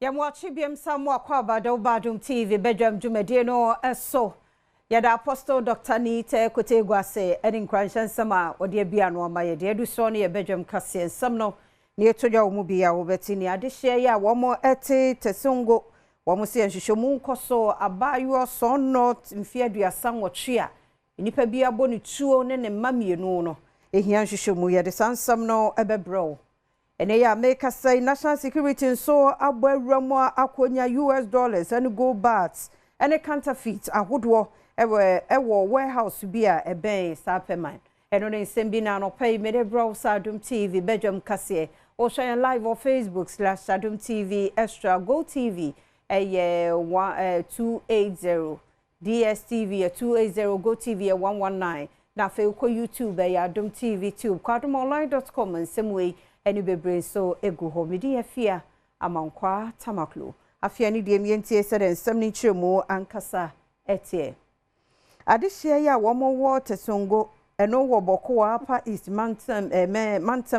Yamwachi biem samwa kwa Badwam TV Badwam dwumade no eso yada Apostle Dr. Nite Kotegwase eni nkwanshan sama ode bia no ma ye de du so ne Badwam kase nsam no ne etodwa wo mu bia wo beti ne adehye ya wo mo ete tesongo wo mo se nhwehwemu nkoso abayo so not mfie aduasa nwotwe a nipa bia bo ne tuo ne mamienu no ehia nhwehwemu ye de sansam no ebebro ene ya make say national security so abawramu akonya US dollars and go bats and counterfeit ahodo ewo warehouse bia ebe Sapeiman eno ne sembi na no pay me browse Adom TV Badwam kase o share live on Facebook/Adom TV extra go TV 280 DSTV 280 go TV 119 na fe ko YouTube Adom TV tube kwadomonline.com nsemwe eni bebre so egu ho medi afia amankwa tamaklo afia ni de mientie se de nsem ni chiremu ankasa etie adehye ya wo mo wo tesongo eno wo boko apa East mantam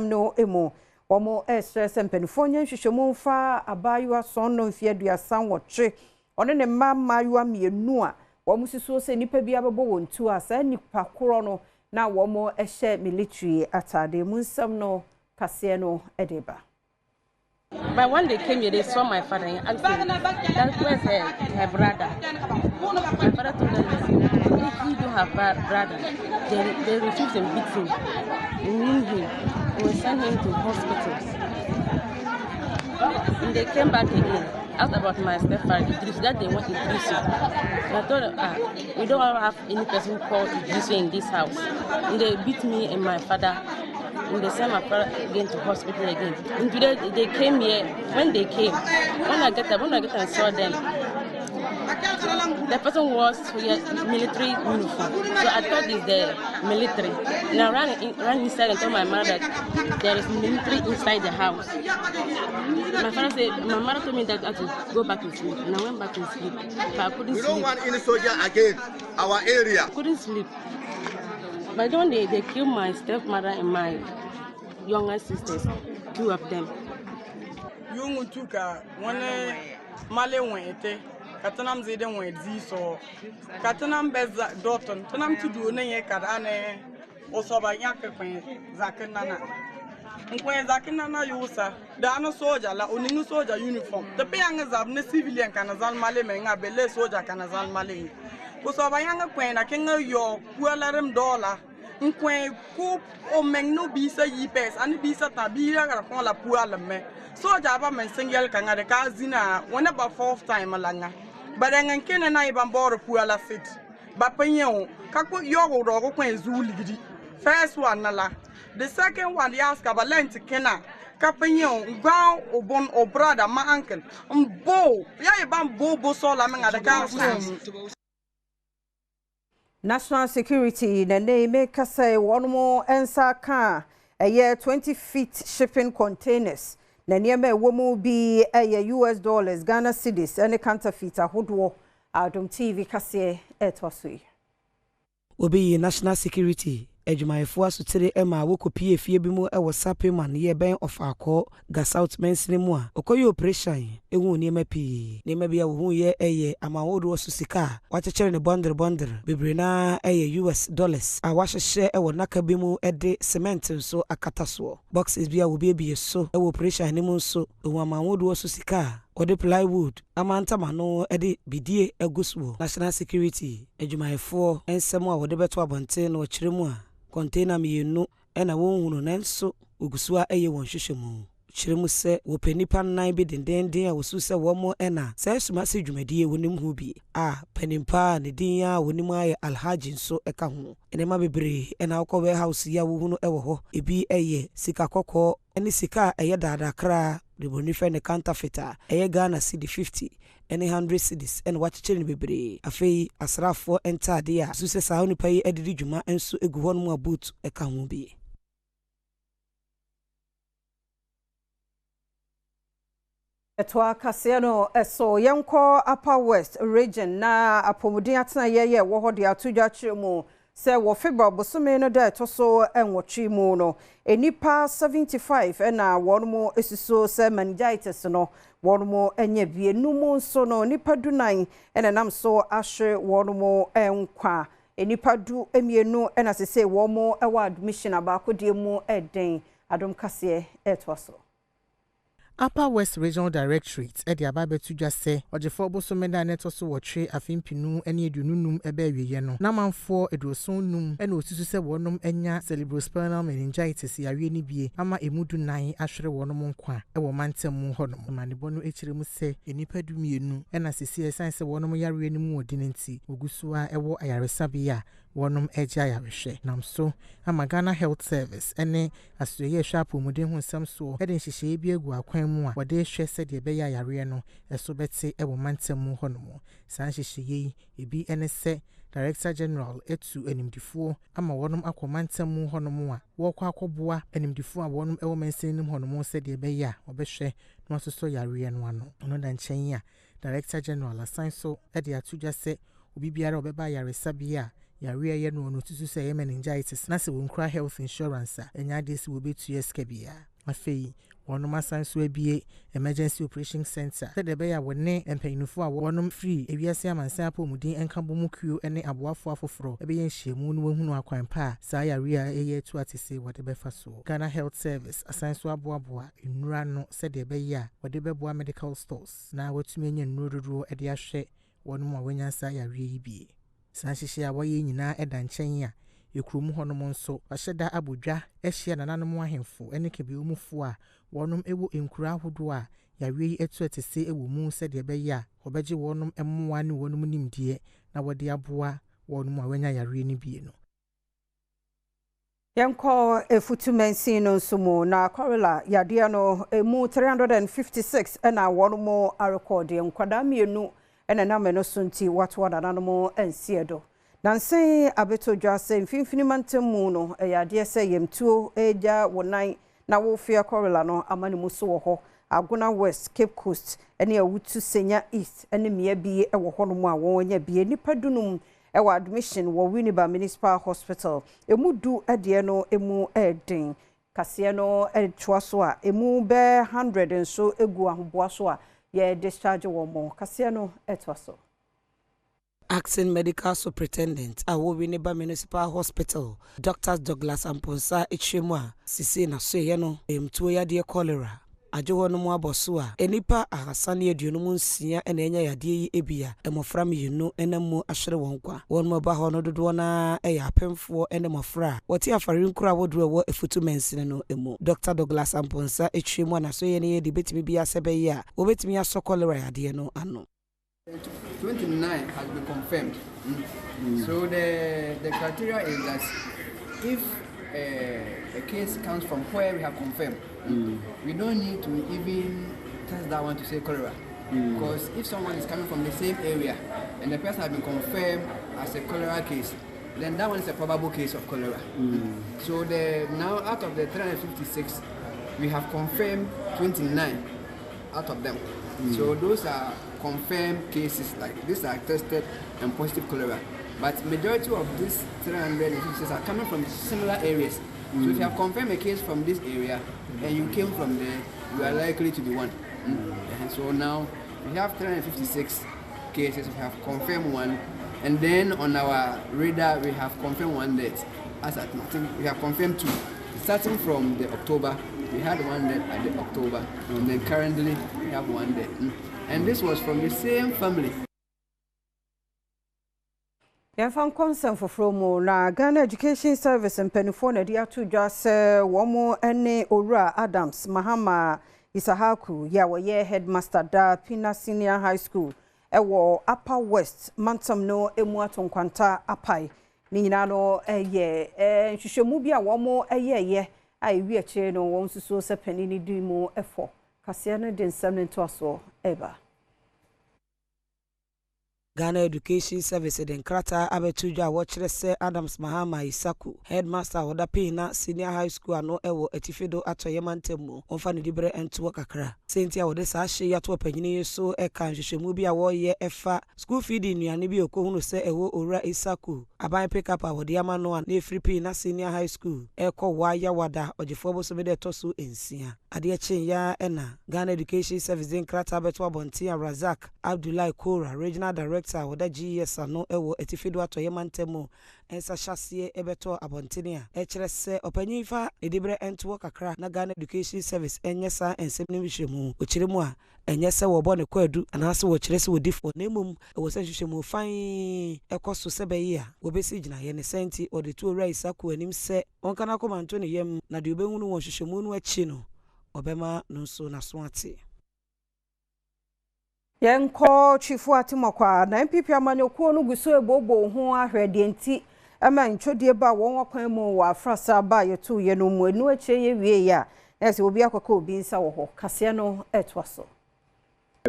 no emo wo mo stress empenfo nya hwehwemu mfa abayo asonno mfia aduasa nwotwe one ne mama yo mienu a wo mo susuo se nipa bia bebo wontu asa nipa koro no na wo mo ehye military atade mu nsam no Kasiano Edeba. But when they came here, they saw my father and asked him, that where's her brother? My father told them, if you don't have brother, they refused and beat him, wound him, and we sent him to hospitals. And they came back again, asked about my stepfather, Idris, that they want Idris. And I told them, we don't have any person called Idris in this house. And they beat me and my father. And they sent my father again to hospital again. And today they came here. When they came, when I get and saw them, the person was military uniform. So I thought it's the military. And I ran inside and told my mother that there is military inside the house. My mother told me that I had to go back to sleep. And I went back to sleep. But I couldn't sleep. We don't want any soldier again, our area. I couldn't sleep. But then they killed my stepmother and my younger sisters, two of them. You took one Malay went, Katanam Zeden went so Katanam Bez Dotton, Tanam to do Nay Kadane, also by Yakapin, Zakanana. And when Zakanana Yusa, the Anna soldier, la Uninu soldier uniform. The Payang is of the civilian Canazal Malay, Bele soldier Canazal Malay. So by younger queen, I can know your $12 Nkwen coup o mengno bisa yipes ani bisa tabira ga kon la puala me so jaba men single kanga de kazina wona ba fourth time langa badangan kene na iban boro puala fit ba penyo kako yogo rogo kwen zuli gidi first one la the second one the ask about lent kena kapenyo ngba obon obrada ma uncle mbo ya iban bobo so la menga de ka National security na name kasa one more ensa ka 20 feet shipping containers na niema womu bi US dollars Ghana cedis and counterfeit ahodo Adom TV kase etwasui obi national security Ejumaifo asotere ema wokopie fie bi mu ewo Sapeiman ye ben of akọ ga South Mensini mu a okoye operation ehu niema pi niema bia wo hu ye eye amawodo susika wachechere ne bondre bebre na eye US dollars a wahehye ewo naka bi mu ede cement so akataso boxes bia wo bie so ewo operation ni mu so ehu amawodo susika ode plywood amantama no ede bidie eguswo national security Ejumaifo ensemo a wode beto abonte no kiremu a container mienu ena wonhunu nanso ogusua eye won hwehwemu kiremu se wo panipa nan bi dendenden a wosu se wo mo ena se suma se dwumadie wonim hu bi a panimpa ne din ya wonim aye alhaji nso eka ho enema bebre ena wokọ warehouse ya wo hunu ewo ho ebi eye sika kokọ ene sika eye dadakra de bonife ne counterfeit eye Ghana cedi 50 any 100 cedis and wachechere ne bebre afei asrafo entade a su se sa onipa yi edidi dwuma enso egu ho no mu boot eka ho bi Etwa Kasiano eso yenko Upper West region na apomudin atena ye wo ho de atudwa chiremu se wo February bosome no da to so enwotwe mu no enipa 75 na wonmo esiso se meningitis no wonmo enya bienum so no nipa dunan nam so ahwe wonmo enkwa enipa du emienu na sese womo ewa admission abakode mu eden Adom kase etwaso Upper West Regional Directorate at the Ababetu just say, or the four bosomenda net also watch a fin pinu any dunum ebe yeno. Naman for it was so num and was to say one enya cerebrospinal meningitis ya really be ama emudu nine ashre one kwa a woman temu honum manibono echiremu say enipa dumienu and as see a science one ya really more dinenti ugusua ewo ayaresabia wonum eja yareshe nam so ama Ghana Health Service ene asoye sharp muden hu sam so eden hihye bi egu akwan mu a wode hwe se de be ya yare no eso bete ewo mantem honom san hihye ebi ene se Director General etu enimdifo ama wonum akomantem honom a wokwa akoboa enimdifo a wonum ewo mensenim honom se de be ya obehwe no so yare no ano no da nchen ya Director General asan so ede atuja se obi biara obeba yare sabia yare ye no tutu say meningitis na se wonkra health insurance enya desi wo betu eskabia afei wonum asan so abie emergency operation center se de be ya wone empanyinfo a wonum free ewiase amansan apomudin enkambo mukuo ene aboafo afoforo ebe ye nhyiemu no wahunu akwan pa sa yare a eye tu atese wode be fa so Ghana Health Service asan so aboaboa nnura no se de be ya wode be boa medical stores na watumi nya nnururu ede ahwe wonum a wanyansa yare yi bie sanhihye a waye nyina eda nchen ya ekrum honom nso ahyeda abodwa ehye nananom ahemfo ene kebe omufo a wonum ewo enkura ahodo a yawe etu etese ewo mu se de be ya obeje wonum emmoa ne wonum nimdie na wode aboa wonum a wanya yare ni bie no Yanko efutumensi no sumo na korela yade no emu 356 na wonum a record yankwada mienu ena na meno sunti watu nananom ensiedo nansen abeto dwase mfimfini mantemu no yade se yemtuo eja wonan na wo fia korela no amane muso wo ho Agona West Cape Coast ene awutu Senya East ene mia bi ewo honom a wonya bi nipa dunum ewo admission wo Winneba Municipal Hospital emudu ade no emu eden kase no etwaso a emu be 100 nso egu ahoboaso a ye discharge wo mo kase no etwaso Acting Medical Superintendent awo Winneba Municipal Hospital Dr. Douglas Amponsa Echemwa sisi na so ye no emtuo yade cholera ajo no mu aboso a enipa ahasane aduonum nsia ena enya yade yi ebia emofra meyinu enamu ahwere wonkwa won mo ba ho no dodo na eya apemfo ene mofra woti afare nkura wodo wo efutumensin no emu Dr. Douglas Amponsa Echemwa na so ye ne de betimi bia sebe ye a obetimi aso cholera yade no ano 29 has been confirmed. So the criteria is that if a case comes from where we have confirmed, we don't need to even test that one to say cholera. Because if someone is coming from the same area and the person has been confirmed as a cholera case, then that one is a probable case of cholera. So now out of the 356, we have confirmed 29 out of them. So those are confirmed cases, like these are tested and positive cholera. But majority of these 356 are coming from similar areas. So if you have confirmed a case from this area and you came from there, you are likely to be one. And so now we have 356 cases, we have confirmed one, and then on our radar we have confirmed one death. As at now, we have confirmed two. Starting from the October, we had one death at the October, and then currently we have one death. And this was from the same family. Yamfan concern for Fromo na Ghana Education Service and Penifone dia to just womo ene Ora Adams Mahama Isahaku ya ye headmaster da Pina Senior High School ewo Upper West Mantam no emu atonkwanta apai ni nyina no ye nhwehwemu bia womo ye ai wi ache no won suso se panini du mu efo kase no de nsam ne to so eba Ghana Education Service den krata abetuja watchere se Adams Mahama Isaku headmaster oda Pina Senior High School ano ewo etifedo atoyemantemu onfa ne dibre entuo kakra sentia wode sa hye yato panyini yeso eka nhwehwemu bia wo ye efa school feeding nuane bi okohunu se ewo Ora Isaku aban pick up a wodi ama no an na free p na senior high school eko waya wada ogifo boso be de toso ensia ade chen ya ena Ghana Education Service in krata beto abonti Razak Abdullahi Kora regional director woda GS ano ewo etifido atoye mantemo ensa hyasie ebeto abontene a ekire se opanyifa edibre entwo kakra na Ghana Education Service enyesa ensem nhwehwemu okiremu a enyese wo bone kwadu anase wo kire se wo difo na emum wo se nhwehwemu fan ekoso sebe yi a wo besi gina ye ne senti ode tu owura isaku anim se wonka na komanto ne yem na de obehunu wo nhwehwemu no achi no obema no so na so ate yenko chifu atimokwa na MPP amanyokuo no guso ebobo ho ahwede nti ama ntwodie ba won wakwan mu wa afrasa ba yetu ye no mu enu ache ye wie ya ese obi akwaka obi nsa wo ho kase no etwaso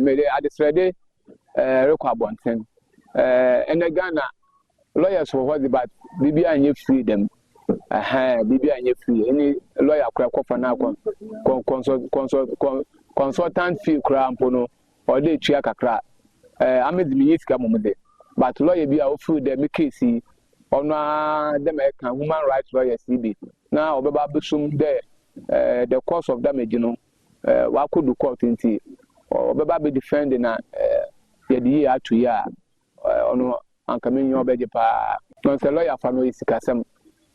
mede adesrede rekwa bonten ene Ghana lawyers for what about bibi anye freedom bibi anye free any lawyer kra kofa na consultant fee kra ampono or dey tua kakra amedimi yisika momode but lawyer bi a ofu dem case ono dem can human rights lawyers be now obeba busum the cause of damage no wa could court nti obeba be defending na yedi atu ya ono ankamenyi obeje pa no se lawyer fa no yisika sem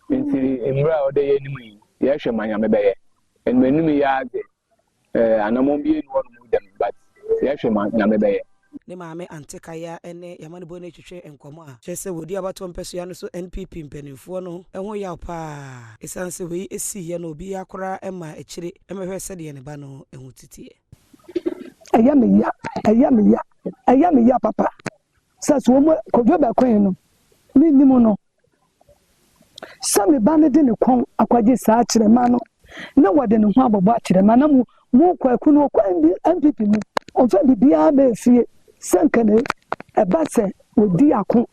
nti emra ode ye nimu ye hwe manya mebeye enmenu ya de anamon bi enu onu dem but ye hwe manya mebeye ne maame antekaya ene yamane bo na twetwe enkomo a kyese wodi abato mpeso ya no so NPP mpanifo no eho ya pa esanse we esi ye no obi akora ema ekire emehwe sede ye ne ba no ehu titie ayame ya papa saso wo kodwo ba kwen no ni nimu no sami ba ne de ne kon akwaje saa kire ma no na wode ne ho abobo akire ma na mu kwaku no kwa NPP ni onfa bibia ba fie sankane ebase odi akon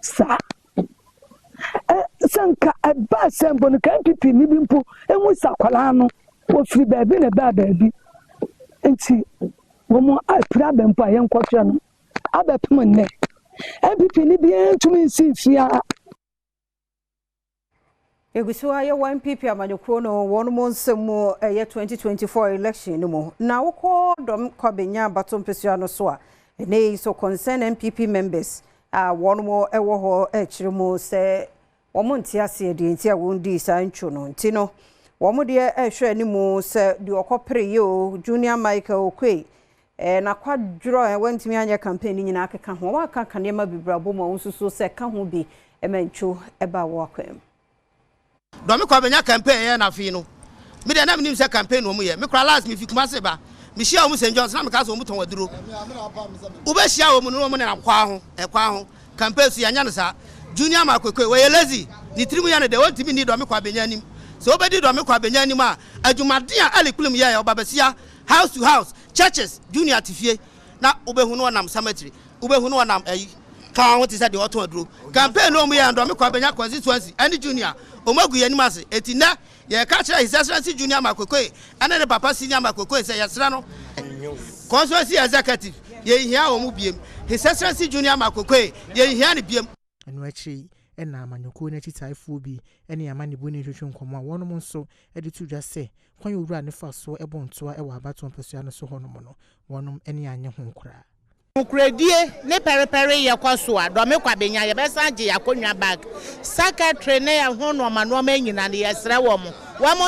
sa sanka ebase mbon ka NPP ni bimpo enwu sakwala no wo firi baabi na baabi enti wo mo apira bempo ayen kwotwe no abepem ne NPP ni bi entumi sifia Egusiwa ye NPP amanyokuo no wonu mo nsemu ye 2024 election no mo na wokọ dom kwabenya batom pesua no so a ene so concern NPP members wonu mo ewo ho ekire mo se womo ntiase de ntia wondi sancho no ntino womo de ehwe animu se de okopere yo Junior Michael Okwe na kwadro wantimi anya campaign nyina akeka ho wa aka kanema bibrabo mo nsuso se ka ho bi emancho eba wo akwam domi kwa benya campaign ya na fi no me de na me nim se campaign no mu ye me kra last me fi kuma se ba me hia o mu St John's na me ka so mu ton waduro u be hia o mu no mu na kwa ho campaign su ya nya no sa Junior Makwekwe we lazy ni trimu ya ne de won timi ni domi kwa benya nim so obedi domi kwa benya nim a adwumade a alikulum ya obabasia house to house churches junior tifie na obehunu onam cemetery obehunu onam kan what is that the auto adro campaign no mu ya domi kwa benya constituency any junior omagu yanimase etina ye ka kire his excellency Junior Makwekwe ana ne papa senior Makwekwe se yesra no constituency executive ye hia o mu biem his excellency Junior Makwekwe ye hia ne biem enu achi ena amanyokuo na chitaifo bi ene amane bo ne hwehwe nkomo a wonom nso ede tu dwa se kwan owura ne fa so ebontoa ewa abato mpesua no so honom no wonom ene anye ho nkura Mukredie ne perepere ye kwaso a do me kwabenya ye besa je yakonwa bag secretary ne ya ho no ma no ma nyina ne yesre wo mo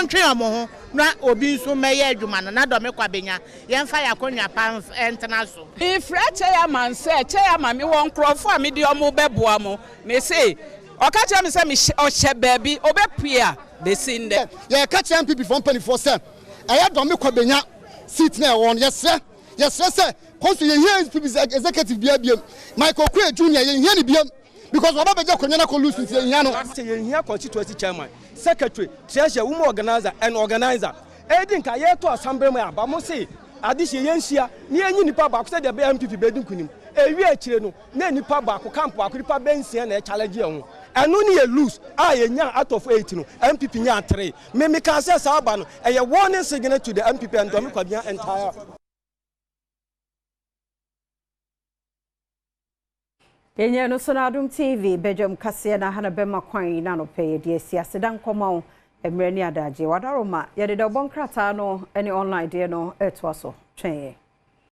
ntwe wo mo ho na obi nso meye adwuma na do me kwabenya ye mfa yakonwa pan entena so ifreche ya man se che ya ma me won krofo a me di omo beboa mo me say okacha me se me ohye baabi obepia besinde ye ka che MPP from 24/7 aya do me kwabenya seat na won yesre sir. Consul here executive biam Michael Okwe Junior here ni biam because oba beje konya na collusion here no here constituency chairman secretary treasurer woman organizer and organizer edin ka ye to assembly ma aba mo say adihye yenhia ni enyi nipa ba ko say the MPP bedin kunim ewi akire no na nipa ba ko camp ba ko nipa bensia na challenge ye ho eno ni ye lose ye nya out of 8 no MPP nya 3 me can say sa aba no e ye warning signal to the MPP and Domi Kwabenya entire Yenye no so na Adom TV Badwam kase na hana bema kwan na no peye de asiase dan koma emre ni adaje wadaroma ye de obon krata no any online de no eto so twen